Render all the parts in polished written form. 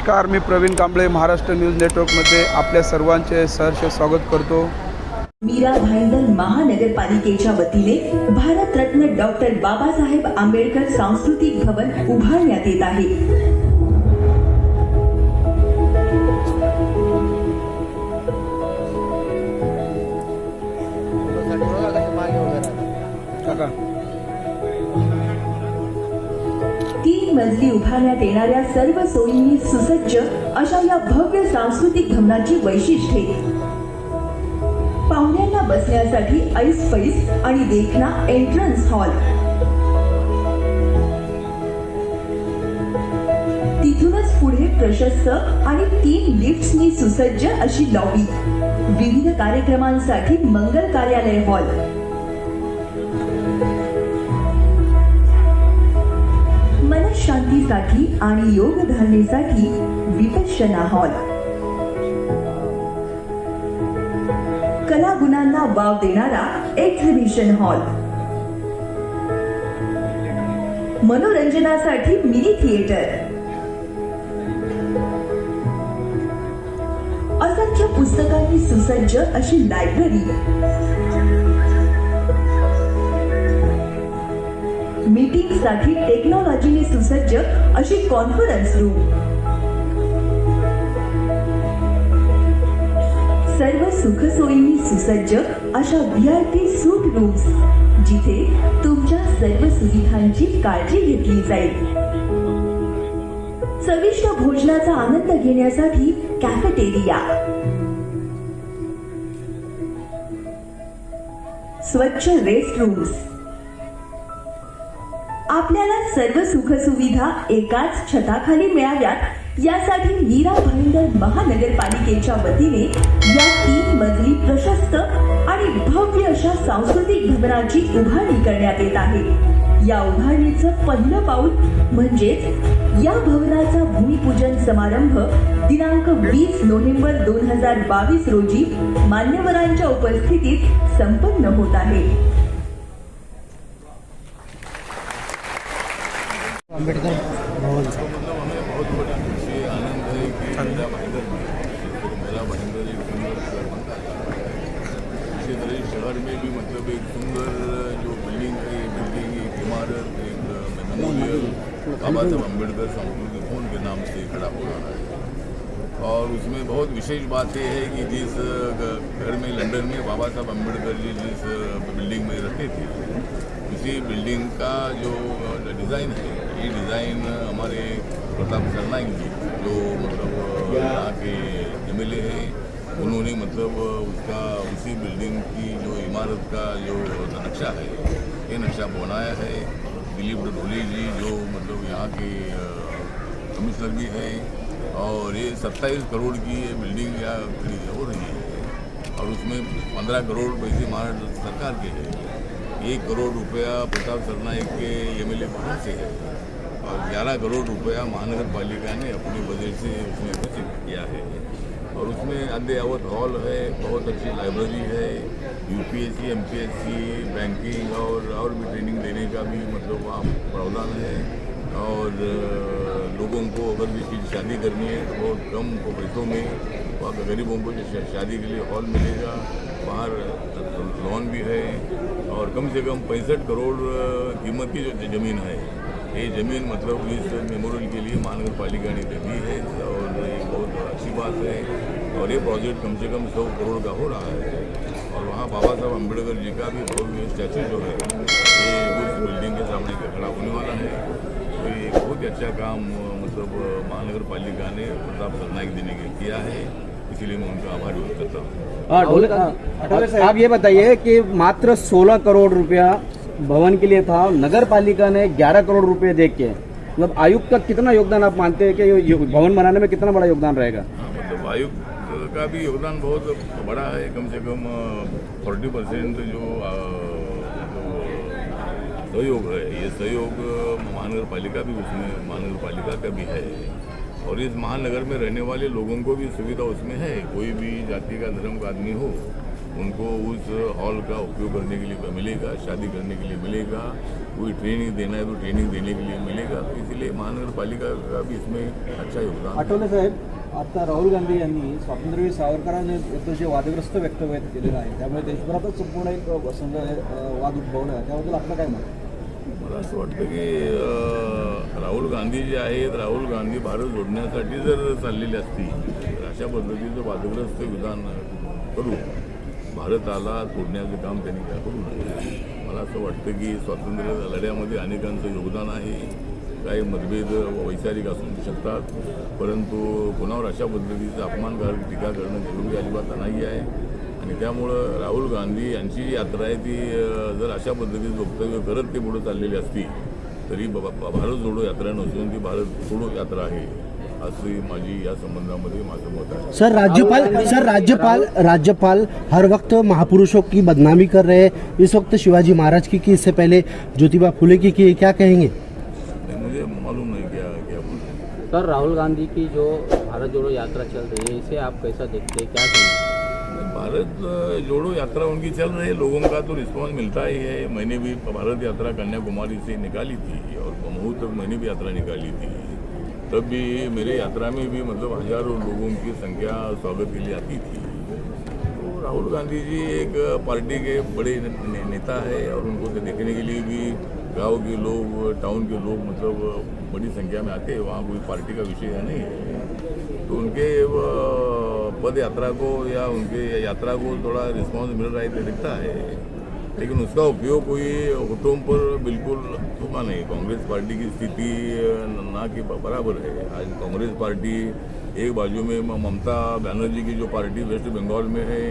नमस्कार, मी प्रवीण कांबळे महाराष्ट्र न्यूज नेटवर्कमध्ये आपल्या सर्वांचे सहर्ष स्वागत करतो। मीरा भाईंदर महानगरपालिकेच्या वतीने भारतरत्न डॉक्टर बाबासाहेब आंबेडकर सांस्कृतिक भवन उभारण्यात येत आहे। तीन मजली उभारण्यात येणाऱ्या सर्व सोयींनी सुसज्ज अशा या भव्य सांस्कृतिक भवनाची वैशिष्ट्ये पाहुण्यांना बसण्यासाठी ऐसपैस आणि देखना एंट्रन्स हॉल, तिथूनच पुढे प्रशस्त आणि 3 लिफ्ट्सनी सुसज्ज अशी लॉबी, विविध कार्यक्रमांसाठी मंगल कार्यालय हॉल, मनशांतीसाठी आणि योग धारणेसाठी विपश्यना हॉल, कलागुणांना वाव देणारा एक्झिबिशन हॉल, मनोरंजनासाठी मिनी थिएटर, असंख्य पुस्तकांनी सुसज्ज अशी लायब्ररी, मीटिंगसाठी टेक्नॉलॉजीने सुसज्ज अशी कॉन्फरन्स रूम, सर्व सुखसोयींनी सुसज्ज अशा VIP सूट रूम्स, जिथे तुमच्या सर्व सुविधांची काळजी घेतली जाईल। चविष्ट भोजनाचा आनंद घेण्यासाठी कॅफेटेरिया, स्वच्छ रेस्ट रूम्स, आपल्याला सर्व सुखसुविधा एकाच छताखाली मिळाव्यात यासाठी मीरा भाईंदर महानगरपालिकेच्या वतीने या 3 मजली प्रशस्त आणि भव्य अशा सांस्कृतिक भवनाची उभारणी करण्यात येत आहे। या उभारणीचं पहिलं पाऊल म्हणजेच या भवनाचा भूमिपूजन समारंभ दिनांक 20 नोव्हेंबर 2022 रोजी मान्यवरांच्या उपस्थितीत संपन्न होत आहे। अम्बेडकर भवन हमें बहुत बड़ी खुशी आनंद है कि मीरा भाईंदर एक सुंदर शहर बनता है। इसी तरह शहर में भी मतलब एक सुंदर जो बिल्डिंग है, बिल्डिंग एक इमारत, एक मेमोरियल बाबा साहब अम्बेडकर सांस्कृतिक भवन के नाम से खड़ा हो रहा है। और उसमें बहुत विशेष बात यह है कि जिस घर में लंदन में बाबा साहब अम्बेडकर जी जिस बिल्डिंग में रहते थे, उसी बिल्डिंग का जो डिज़ाइन है, ये डिज़ाइन हमारे प्रताप सरनाइक जी जो मतलब यहाँ के MLA हैं, उन्होंने मतलब उसका उसी बिल्डिंग की जो इमारत का जो नक्शा है, ये नक्शा बनाया है। दिलीप ढोली जी जो मतलब यहाँ के कमिश्नर भी हैं, और ये 27 करोड़ की ये बिल्डिंग यहाँ खरीद हो रही है, और उसमें 15 करोड़ पैसे महाराष्ट्र सरकार के हैं, 1 करोड़ रुपया प्रताप सरनाइक के MLA फंड से है, और 11 करोड़ रुपया महानगर पालिका ने अपने बजट से उसमें खर्च किया है। और उसमें अद्ययावत हॉल है, बहुत अच्छी लाइब्रेरी है, UPSC MPSC बैंकिंग और भी ट्रेनिंग देने का भी मतलब वहाँ प्रावधान है। और लोगों को अगर भी चीज़ शादी करनी है तो बहुत कम पैसों में वहाँ गरीबों को जो शादी के लिए हॉल मिलेगा, बाहर लोन भी है, और कम से कम 65 करोड़ कीमत की जो ज़मीन है, ये ज़मीन मतलब इस मेमोरियल के लिए महानगर पालिका ने दी है, और ये बहुत अच्छी बात है। और ये प्रोजेक्ट कम से कम 100 करोड़ का हो रहा है। और वहाँ बाबा साहब अम्बेडकर जी का भी भव्य स्टैचू जो है ये उस बिल्डिंग के सामने खड़ा होने वाला है। तो ये बहुत ही अच्छा काम मतलब महानगर पालिका ने प्रताप सरनाइक जी ने किया है, इसीलिए मैं उनका आभार व्यक्त करता हूँ। आप ये बताइए कि मात्र 16 करोड़ रुपया भवन के लिए था, नगर पालिका ने 11 करोड़ रुपए दे के, मतलब आयुक्त का कितना योगदान आप मानते हैं कि ये भवन बनाने में कितना बड़ा योगदान रहेगा? मतलब आयुक्त का भी योगदान बहुत बड़ा है, कम से कम 40% जो सहयोग है, ये सहयोग महानगर पालिका भी उसमें महानगर पालिका का भी है। और इस महानगर में रहने वाले लोगों को भी सुविधा उसमें है, कोई भी जाति का धर्म का आदमी हो उनको उस हॉल का उपयोग करने के लिए मिलेगा, शादी करने के लिए मिलेगा, कोई ट्रेनिंग देना है तो ट्रेनिंग देने के लिए मिलेगा. तो इसीलिए महानगर पालिका का भी इसमें अच्छा योगदान है. आठवले साहेब, आता राहुल गांधी यांनी स्वातंत्र्यवीर सावरकरांविरुद्ध जे वादग्रस्त वक्तव्य केलेलं आहे त्यामुळे देशभरातच संपूर्ण एक वाद उद्भवला आहे, त्याबद्दल आपलं काय मत? मला असं वाटतं की राहुल गांधी जे आहेत, राहुल गांधी भारत जोडण्यासाठी जर चाललेली असती तर अशा पद्धतीचं वादग्रस्त विधान करू भारताला तोडण्याचं काम त्यांनी काय करू नये. मला असं वाटतं की स्वातंत्र्य लढ्यामध्ये अनेकांचं योगदान आहे. काही मतभेद वैचारिक असू शकतात, परंतु कोणावर अशा पद्धतीचा अपमानकारक टीका करणं जरुरी अजिबात नाही आहे. आणि त्यामुळं राहुल गांधी यांची जी यात्रा आहे ती जर अशा पद्धतीचं वक्तव्य करत ते पुढे चाललेली असती तरी भारत जोडो यात्रा नसून ती भारत सोडो यात्रा आहे अशी माझी या संबंधामध्ये माझं मत आहे. राज्यपाल हर वक्त महापुरुषों की बदनामी कर रहे हैं. इस वक्त शिवाजी महाराज की इससे पहले ज्योतिबा फुले की क्या कहेंगे? नहीं, मुझे मालूम नहीं क्या क्या बोल रहे हैं. सर, राहुल गांधी की जो भारत जोड़ो यात्रा चल रही है, इसे आप कैसा देखते हैं, क्या कहेंगे? भारत जोड़ो यात्रा उनकी चल रही है, लोगों का तो रिस्पांस मिलता ही है. मैंने भी भारत यात्रा कन्याकुमारी से निकाली थी और महू तक मैंने भी यात्रा निकाली थी. तब भी मेरे यात्रा में भी मतलब हजारों लोगों की संख्या स्वागत के लिए आती थी. तो राहुल गांधी जी एक पार्टी के बड़े नेता है और उनको तो देखने के लिए भी गांव के लोग, टाउन के लोग मतलब बड़ी संख्या में आते हैं. वहाँ कोई पार्टी का विषय नहीं है. तो उनके पद यात्रा को या उनके यात्रा को थोड़ा रिस्पांस मिल रहा है तो दिखता है, लेकिन उसका उपयोग कोई होठों पर बिल्कुल होगा नहीं. कांग्रेस पार्टी की स्थिति ना के बराबर है. आज कांग्रेस पार्टी एक बाजू में ममता बनर्जी की जो पार्टी वेस्ट बंगाल में है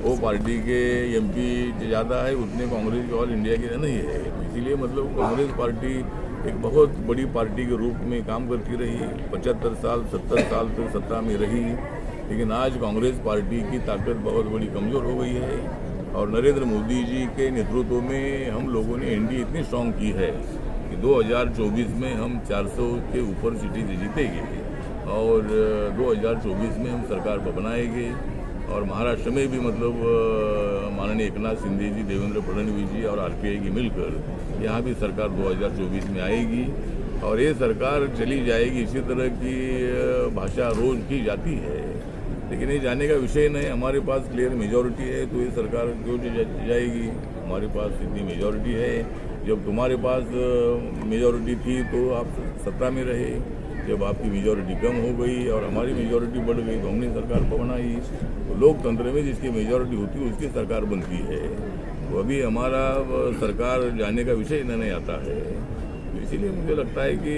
वो पार्टी के एमपी ज़्यादा है, उतने कांग्रेस के ऑल इंडिया के नहीं है. इसीलिए मतलब कांग्रेस पार्टी एक बहुत बड़ी पार्टी के रूप में काम करती रही. 75 साल 70 साल तक सत्ता में रही, लेकिन आज कांग्रेस पार्टी की ताकत बहुत बड़ी कमज़ोर हो गई है. और नरेंद्र मोदी जी के नेतृत्व में हम लोगों ने एनडीए इतनी स्ट्रांग की है कि 2024 में हम 400 के ऊपर सीटें जीतेंगे और 2024 में हम सरकार बनाएंगे. और महाराष्ट्र में भी मतलब माननीय एकनाथ शिंदे जी, देवेंद्र फडणवीस जी और आरपीआई की मिलकर यहाँ भी सरकार 2024 में आएगी और ये सरकार चली जाएगी. इसी तरह की भाषा रोज की जाती है, लेकिन ये जाने का विषय नहीं. हमारे पास क्लियर मेजॉरिटी है तो ये सरकार क्यों जाएगी. हमारे पास इतनी मेजॉरिटी है. जब तुम्हारे पास मेजॉरिटी थी तो आप सत्ता में रहे. जब आपकी मेजॉरिटी कम हो गई और हमारी मेजॉरिटी बढ़ गई तो हमने सरकार बनाई. तो लोकतंत्र में जिसकी मेजॉरिटी होती है उसकी सरकार बनती है. तो अभी हमारा सरकार जाने का विषय नहीं आता है. तो इसीलिए मुझे लगता है कि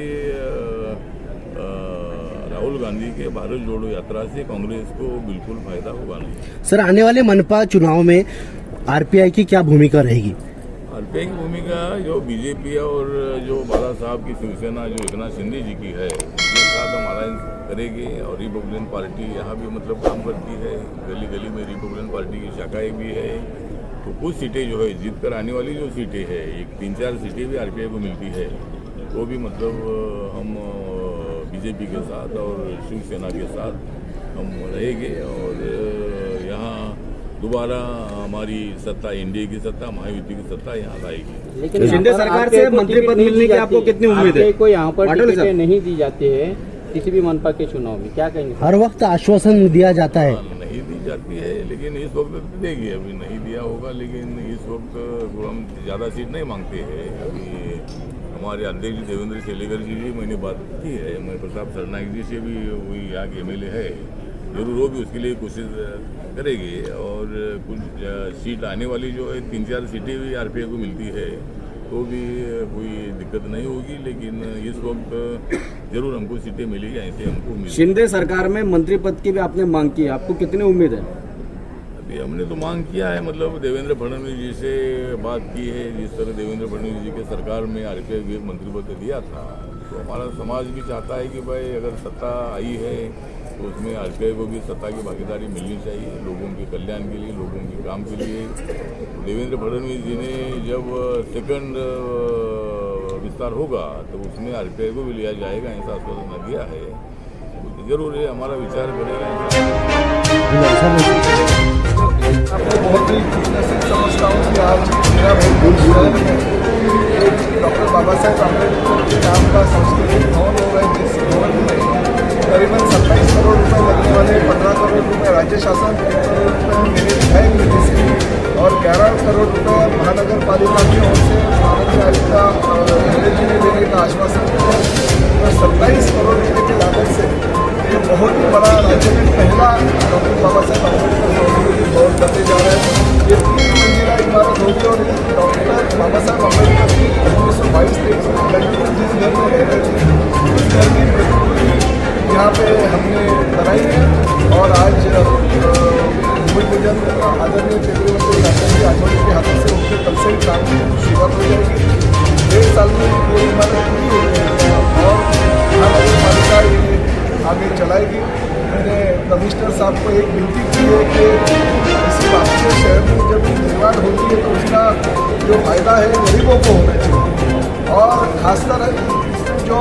राहुल गांधी के भारत जोड़ो यात्रा से कांग्रेस को बिल्कुल फायदा होगा नहीं. सर, आने वाले मनपा चुनाव में आरपीआई की क्या भूमिका रहेगी? आरपीआई की भूमिका जो बीजेपी और जो बाला साहब की शिवसेना जो एकनाथ शिंदे जी की है उनके साथ हम अलायंस करेंगे. और रिपब्लिकन पार्टी यहाँ भी मतलब काम करती है. गली गली में रिपब्लिकन पार्टी की शाखाएँ भी है. तो कुछ सीटें जो है जीत कर आने वाली जो सीटें हैं, एक 3-4 सीटें भी आरपीआई को मिलती है. वो भी मतलब हम बीजेपी के साथ और शिवसेना के साथ हम रहेंगे और यहाँ दोबारा हमारी सत्ता, एनडीए की सत्ता, महायुति की सत्ता यहाँ आएगी. लेकिन शिंदे सरकार से मंत्री पद मिलने की आपको कितनी उम्मीद है? को यहाँ पर आठवले टिकटें नहीं दी जाती है किसी भी मनपा के चुनाव में, क्या कहेंगे? हर वक्त आश्वासन दिया जाता है. नहीं दी जाती है, लेकिन इस वक्त देगी. अभी नहीं दिया होगा, लेकिन इस वक्त हम ज़्यादा सीट नहीं मांगते हैं. अभी हमारे अध्यक्ष देवेंद्र शेलेकर जी से मैंने बात की है. मैं प्रताप सरनाइक जी से भी वही यहाँ के एमएलए है, जरूर वो भी उसके लिए कोशिश करेंगे. और कुछ सीट आने वाली जो है 3-4 सीटें भी आरपीआई को मिलती है तो भी कोई दिक्कत नहीं होगी. लेकिन इस वक्त जरूर हमको सीटें मिलेगी, ऐसे हमको उम्मीद. शिंदे सरकार में मंत्री पद की भी आपने मांग की, आपको कितनी उम्मीद है? अभी हमने तो मांग किया है, मतलब देवेंद्र फडणवीस जी से बात की है. जिस तरह देवेंद्र फडणवीस जी के सरकार में आरपीआई को एक मंत्री पद दिया था, तो हमारा समाज भी चाहता है कि भाई अगर सत्ता आई है तो उसमें आरपीआई को भी सत्ता की भागीदारी मिलनी चाहिए, लोगों के कल्याण के लिए, लोगों के काम के लिए. देवेंद्र फडणवीस जी ने जब सेकंड विस्तार होगा तो उसमें आरपीआई को भी लिया जाएगा ऐसा आश्वासन दिया है. जरूर है, हमारा विचार करेगा. सर, बड़ी खुशनसीब समझता हूँ कि आज मेरा भाई शहर में एक डॉक्टर बाबा साहेब अम्बेडकर के नाम का सांस्कृतिक भवन हो रहा है, जिस भवन में करीबन 27 करोड़ रुपए लगने वाले, 15 करोड़ रुपए राज्य शासन, 1 करोड़ रुपए मेरे विधायक निधि से और 11 करोड़ रुपए महानगर पालिका की ओर से महानगर आयुक्त जी ने देने का आश्वासन दिया और 27 करोड़ रुपए की लागत से ये बहुत ही बड़ा राज्य में पहला डॉक्टर बाबा साहेब अम्बेडकर सांस्कृतिक भवन बनने जा रहा है। ये 3 मंजिला इमारत होगी और डॉक्टर बाबा साहेब अम्बेडकर की 1922-23 में लड़की जिस घर में रह रहे थे उस घर की प्रतिकृति यहाँ पे हमने बनाई है और आज भूमि पूजन आदरणीय केंद्रीय मंत्री राजेंद्र जी आठवले के हाथों से उनके कल से ही काम की शुरुआत हो जाएगी। 1.5 साल में ये इमारत पूरी हो जाएगी और महानगर पालिका ये आगे चलाएगी। मैंने कमिश्नर साहब को एक विनती की है कि इसी बात के शहर में जब निर्माण होती है तो उसका जो फायदा है गरीबों को होना चाहिए और खासकर जो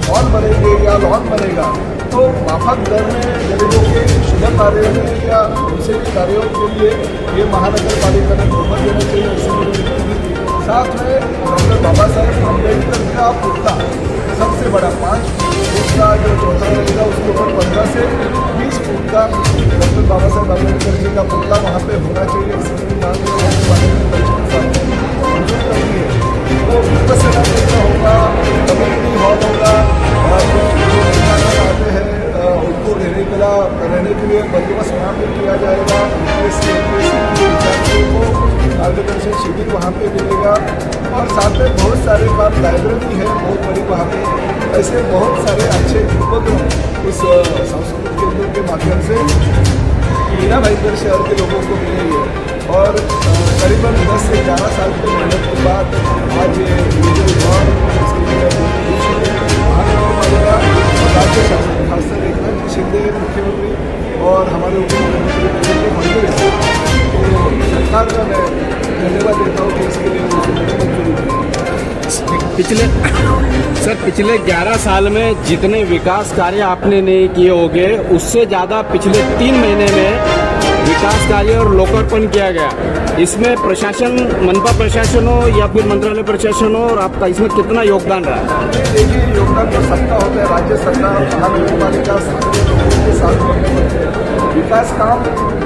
हॉल बनेंगे या लॉन बनेगा तो माफक दर में गरीबों के शुभ कार्यों में या दूसरे कार्यों के लिए ये महानगर पालिका ने बहुमत देना चाहिए। ऐसी मेरी विनती थी। साथ में डॉक्टर बाबा साहेब अम्बेडकर का पुतला सबसे बड़ा 5 फुट का जो चौथा रहेगा उसके ऊपर 15 से 20 फुट का डॉक्टर बाबा साहेब अम्बेडकर जी का पुतला वहाँ पे होना चाहिए। इसलिए मंजूर करती है तो उपसेना केंद्र होगा, कम्युनिटी हॉल होगा और जो मेहमान आते हैं उनको रहने के लिए बंदोबस्त वहाँ पे किया जाएगा। विद्यार्थियों को मार्गदर्शन शिविर वहाँ पे मिलेगा और साथ में बहुत सारे काम, लाइब्रेरी है बहुत बड़ी वहाँ पे। ऐसे बहुत सारे अच्छे उपक्रम उस सांस्कृतिक केंद्र के माध्यम से मीरा भाईंदर शहर के लोगों को मिलेंगे और करीबन 10 से 11 साल की मेहनत के बाद आज ये जो दौर इसके लिए महानगर पालिका और राज्य शासन खासकर एकनाथ जी शिंदे मुख्यमंत्री और हमारे उप मुख्यमंत्री तो सरकार का मैं धन्यवाद देता हूँ कि इसके लिए मंजूरी दी। पिछले 11 साल में जितने विकास कार्य आपने नहीं किए होंगे उससे ज़्यादा पिछले 3 महीने में विकास कार्य और लोकार्पण किया गया। इसमें प्रशासन, मनपा प्रशासन हो या फिर मंत्रालय प्रशासन हो, और आपका इसमें कितना योगदान रहा? देखिए, योगदान तो सबका होता है। राज्य सरकार, महानगर पालिका के साथ विकास काम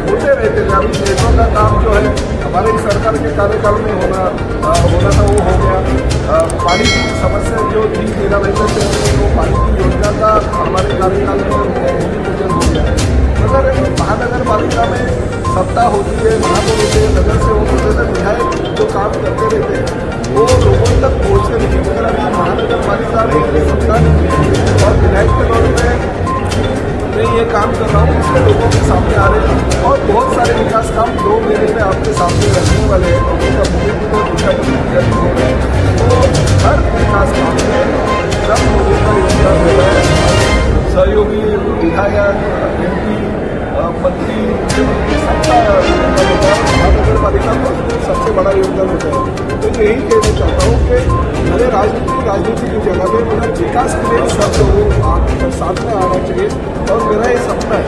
होते रहते हैं। अभी मेट्रो का काम जो है हमारे ही सरकार के कार्यकाल में होना था वो हो गया। पानी की समस्या जो थी मीरा भाईंदर शहर में वो पानी की योजना का हमारे कार्यकाल में भूमि पूजन हो गया। मगर महानगर पालिका में सत्ता होती है, महापौर होते हैं, नगर से होते हैं, विधायक जो काम करते रहते हैं वो लोगों तक पहुँचते नहीं है। मगर अभी महानगर पालिका में सत्ता नहीं है और विधायक के तौर पर मैं ये काम कर रहा हूँ, इसके लोगों के सामने आ रहे हैं और बहुत सारे विकास काम 2 महीने में आपके सामने रखने वाले हैं। लोगों का भूमि पूजन हो रहा है तो हर विकास काम में सब लोगों का योगदान हो रहा है। सहयोगी विधायक, MP, मंत्री, सबका महानगर पालिका का सबसे बड़ा योगदान होता है। तो यही कहना चाहता हूँ कि मेरे राजनीति की जगह में मेरा विकास के लिए सब लोगों साथ में आना चाहिए और मेरा ये सपना है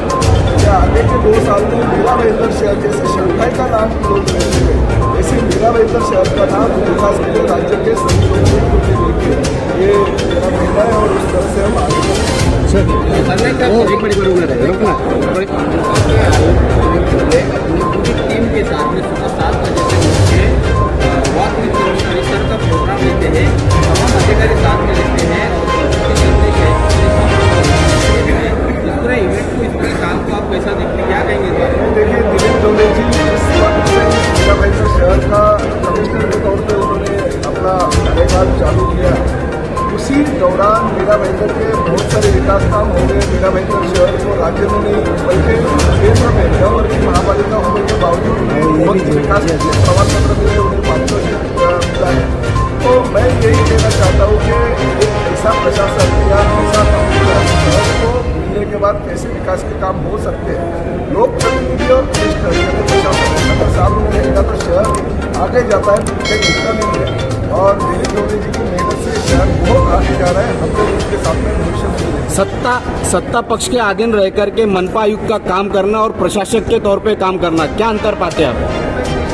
कि आगे के 2 साल में मीरा भाईंदर शहर जैसे शंघाई का नाम लोग लेते हैं, ऐसे मीरा भाईंदर शहर का नाम विकास के लिए राज्य के सभी लोगों को लेके ये मेरा कहना है और उस तरह से हम आगे बढ़ेंगे। पूरी टीम के साथ में सुबह 7 बजे से उठे वॉक विद परिसर का प्रोग्राम लेते हैं, तमाम अधिकारी साथ में लेते हैं इस पूरे इवेंट को, इस पूरे काम को आप कैसा देखते हैं, क्या कहेंगे? देखिए, दिलीप डोले जी जिस वक्त से मीरा भाईंदर शहर का कमिश्नर के तौर पर उन्होंने अपना कार्यकाल चालू किया, उसी दौरान मीरा भाईंदर के बहुत सारे विकास काम हो गए। मीरा भाईंदर शहर को राज्य में नहीं बल्कि केंद्र में नव की महापालिका होने के बावजूद बहुत से विकास प्रमाण पत्र मिले, उन्हें पारितोषिक मिला है। तो मैं यही कहना चाहता हूँ कि एक ऐसा प्रशासन या ऐसा शहर को मिलने के बाद कैसे विकास के काम हो सकते हैं। लोक प्रतिनिधि और प्रशासन अगर सामने रहेगा तो शहर आगे जाता है, पीछे गिरता नहीं है। और दिलीप डोले जी की मेहनत से शहर बहुत आगे जा रहा है। हम लोग उसके सामने भविष्य में सत्ता पक्ष के अधीन रह करके मनपा आयुक्त का काम करना और प्रशासक के तौर पे काम करना, क्या अंतर पाते हैं आप?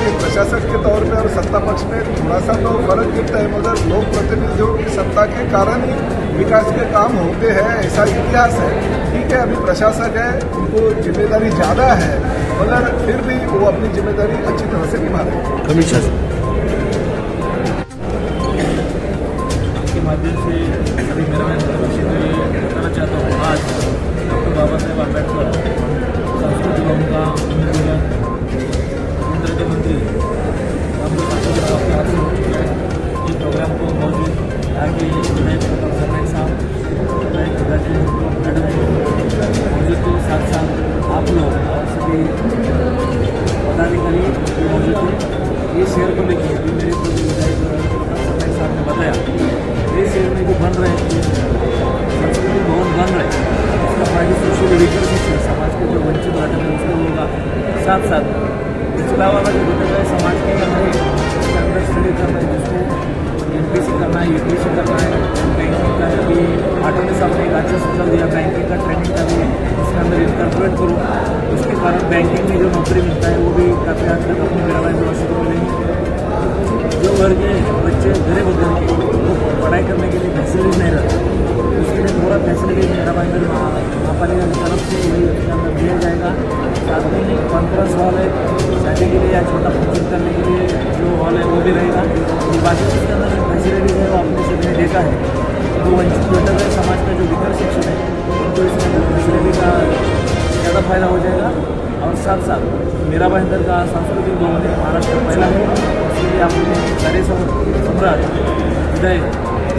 देखिए प्रशासक के तौर पे और सत्ता पक्ष में थोड़ा सा तो फर्क दिखता है, मगर लोक प्रतिनिधियों की सत्ता के कारण ही विकास के काम होते हैं, ऐसा इतिहास है। ठीक है, अभी प्रशासक है, उनको जिम्मेदारी ज़्यादा है, मगर फिर भी वो अपनी जिम्मेदारी अच्छी तरह से निभा रहे हैं। अमित शाह के माध्यम से सभी मेरा मैं बताना चाहता हूँ, आज डॉक्टर बाबा साहेब आम्बेडकर संस्कृति भवन का उन्मूलन केंद्र के मंत्री इस प्रोग्राम को मौजूद यहाँ के विधायक डॉक्टर सरनाइक साहब, विधायक खिलाड़ी मैडम मौजूद थे, साथ साथ आप लोग और सभी पदाधिकारी मौजूद थे। ये शहर को लेकर अभी मेरे को विधायक सरनाइक साहब ने बताया, ये शहर में जो बन रहे हैं संस्कृति भवन बन रहे हैं, उसका फायदा सोशल रिकॉर्ड समाज के जो वंचित घटक है उसको होगा। साथ साथ पिछड़ा वाला जो घटक है समाज के अंदर उसके अंदर स्टडी करना है, जिसको एमपीसी करना है, यूपीसी करना है, बैंकिंग का भी आठवें साल में एक अच्छा सुझाव दिया, बैंकिंग का ट्रेनिंग का भी इसके अंदर इनकॉर्पोरेट करो। उसके कारण बैंकिंग में जो नौकरी मिलता है वो भी काफ़ी हद तक अपनी मेरा व्यवस्था को मिलेंगे। जो वर्ग के बच्चे गरीब होते हैं वो पढ़ाई करने के लिए फैसिलिटीज नहीं रहती, उसके लिए पूरा फैसिलिटीज मेरा भाई महापालिका की तरफ से वही उसके अंदर दिया जाएगा। साथ में ही कॉन्फ्रेंस हॉल है, शादी के लिए या छोटा फंक्शन करने के लिए जो हॉल है वो भी रहेगा। बाकी उसके अंदर जो फैसिलिटीज है वो आपने सभी ने देखा है, जो वंचित घटक है समाज का जो विकल सेक्शन है उनको इसके अंदर फैसिलिटी का ज़्यादा फायदा हो जाएगा। और साथ साथ मेरा भाईंदर का सांस्कृतिक भवन है, महाराष्ट्र पहला है, उसके लिए आपने कार्य सम्राट विधायक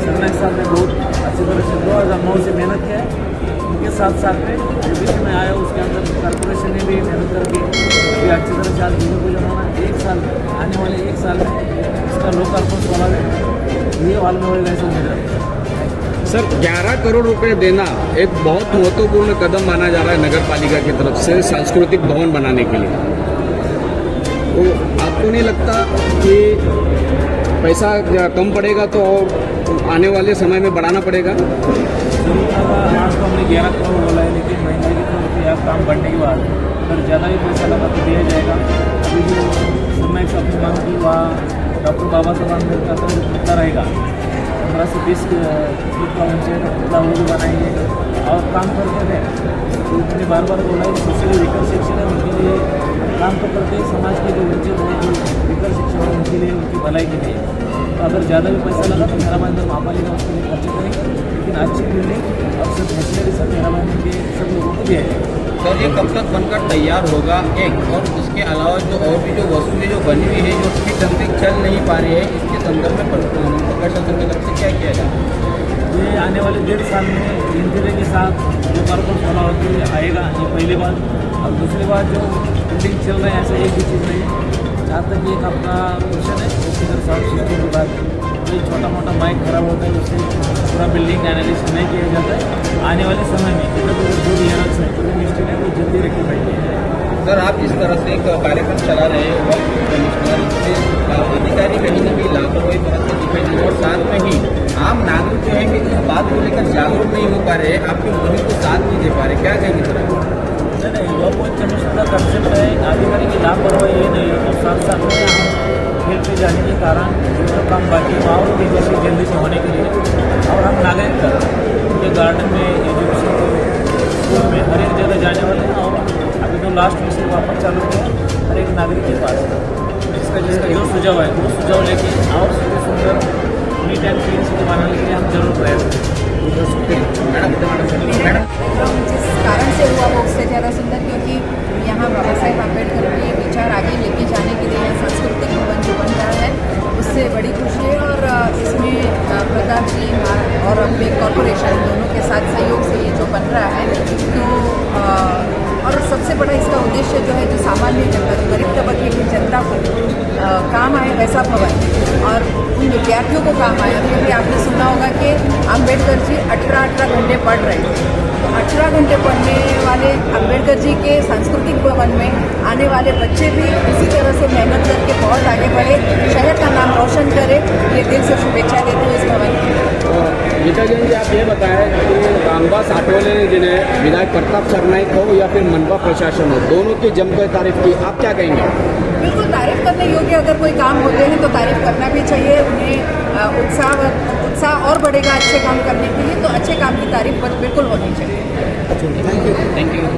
सरनाइक साहब ने बहुत अच्छी तरह से 2009 से मेहनत किया है। उनके साथ साथ में जो विषय में आया उसके अंदर कॉर्पोरेशन ने भी मेहनत करके भी अच्छी तरह से आज भूमि पूजन होना, एक साल आने वाले एक साल में इसका लोकार्पण वाला है, ये हाल में होगा ऐसा उम्मीद है। सर 11 करोड़ रुपए देना एक बहुत महत्वपूर्ण कदम माना जा रहा है नगर पालिका की तरफ से सांस्कृतिक भवन बनाने के लिए, तो आपको नहीं लगता कि पैसा कम पड़ेगा तो और आने वाले समय में बढ़ाना पड़ेगा? आज तो हमने 11 करोड़ बोला है, लेकिन महीने के तो रुपया काम बढ़ने के बाद अगर ज़्यादा भी पैसा लगा तो दिया जाएगा। अभी जो समय से अपनी मांग की वहाँ डॉक्टर बाबा साहब आम्बेडकर का जो पुतला रहेगा 15 से 20 फीट का ऊंचाई का पुतला वो भी बनाएंगे और काम करते हैं। तो मैंने बार बार बोला है सोशल विकल सेक्शन है, उनके लिए काम तो करते हैं, समाज के जो वंचित है जो विकल सेक्शन है उनके लिए उनकी भलाई के लिए। तो अगर ज़्यादा भी पैसा लगा तो मेरा भाईंदर महापालिका उसके लिए खर्च करेंगे, लेकिन अच्छी बिल्डिंग और सब फैसिलिटी सब मेरा भाईंदर के सब लोगों को दिया जाएगा। सर ये कब तक बनकर तैयार होगा एक, और इसके अलावा जो और भी जो वस्तुएं जो बनी हुई है जो ठीक ढंग से चल नहीं पा रही है, इसके संदर्भ में प्रशासन की तरफ से क्या किया जाए? ये आने वाले 1.5 साल में इंजीनियर के साथ जो कॉर्पोरेट वाला होती है आएगा, ये पहली बात। और दूसरी बात जो बिल्डिंग चल रहे हैं ऐसा एक भी चीज़ नहीं है। जहाँ तक एक अपना क्वेश्चन है ऑक्सीजन साउंड सिस्टम की बात, कोई छोटा मोटा माइक खराब होता है उससे पूरा बिल्डिंग एनालिसिस नहीं किया जाता है। आने वाले समय में जो भी एरर्स है जो भी मिस्टेक है वो जल्दी रखी जाएगी। सर आप इस तरह से एक कार्यक्रम चला रहे हैं वक्त कमिश्नर, इससे अधिकारी कहीं ना कहीं लापरवाही बरतते दिखाई दे रहे हैं और साथ में ही आम नागरिक जो है कि इस बात को लेकर जागरूक नहीं हो पा रहे हैं, आपकी मुहिम को साथ नहीं दे पा रहे, क्या कहेंगे सर? नहीं, वक्त कमिश्नर का कंसेप्ट है अधिकारी की लापरवाही ये नहीं है, और साथ साथ में हम खेल पे जाने के कारण जो काम बाकी और भी जैसे जल्दी से होने के लिए और हम नागरिक उनके गार्डन में एजुकेशन स्कूल में हर एक जगह जाने वाले हैं। और अभी तो लास्ट में से वापस चालू किया हर एक नागरिक के पास इसका जो सुझाव है वो सुझाव लेके और सुंदर नीट एंड क्लीन सिटी बनाने के लिए हम जरूर प्रयास मैडम जिस कारण से हुआ वो उससे ज़्यादा सुंदर, क्योंकि यहाँ बाबा साहेब आम्बेडकर के विचार आगे लेके जाने के लिए सांस्कृतिक भवन जो बन रहा है उससे बड़ी खुशी है। और इसमें प्रताप जी और अपने कॉरपोरेशन दोनों के साथ सहयोग से ये जो बन रहा है तो और सबसे बड़ा इसका उद्देश्य जो है जो सामान्य जनता जो गरीब तबके की जनता को काम आए वैसा भवन और उन विद्यार्थियों को काम आया। क्योंकि आपने सुना होगा कि अम्बेडकर जी 18 घंटे पढ़ रहे थे, तो 18 घंटे पढ़ने वाले अम्बेडकर जी के सांस्कृतिक भवन में आने वाले बच्चे भी इसी तरह से मेहनत करके बहुत आगे बढ़े, शहर का नाम रोशन करे, ये दिल से शुभेच्छा देते हैं इस भवन की। गीता जैन जी, आप ये बताएं कि रामदास आठवले जिन्हें विधायक प्रताप सरनाईक हो या फिर मनपा प्रशासन हो, दोनों की जमकर तारीफ की, आप क्या कहेंगे? बिल्कुल तारीफ करने योग्य अगर कोई काम होते हैं तो तारीफ करना भी चाहिए। उन्हें उत्साह और बढ़ेगा अच्छे काम करने के लिए, तो अच्छे काम की तारीफ बिल्कुल होनी चाहिए। Thank you. Thank you.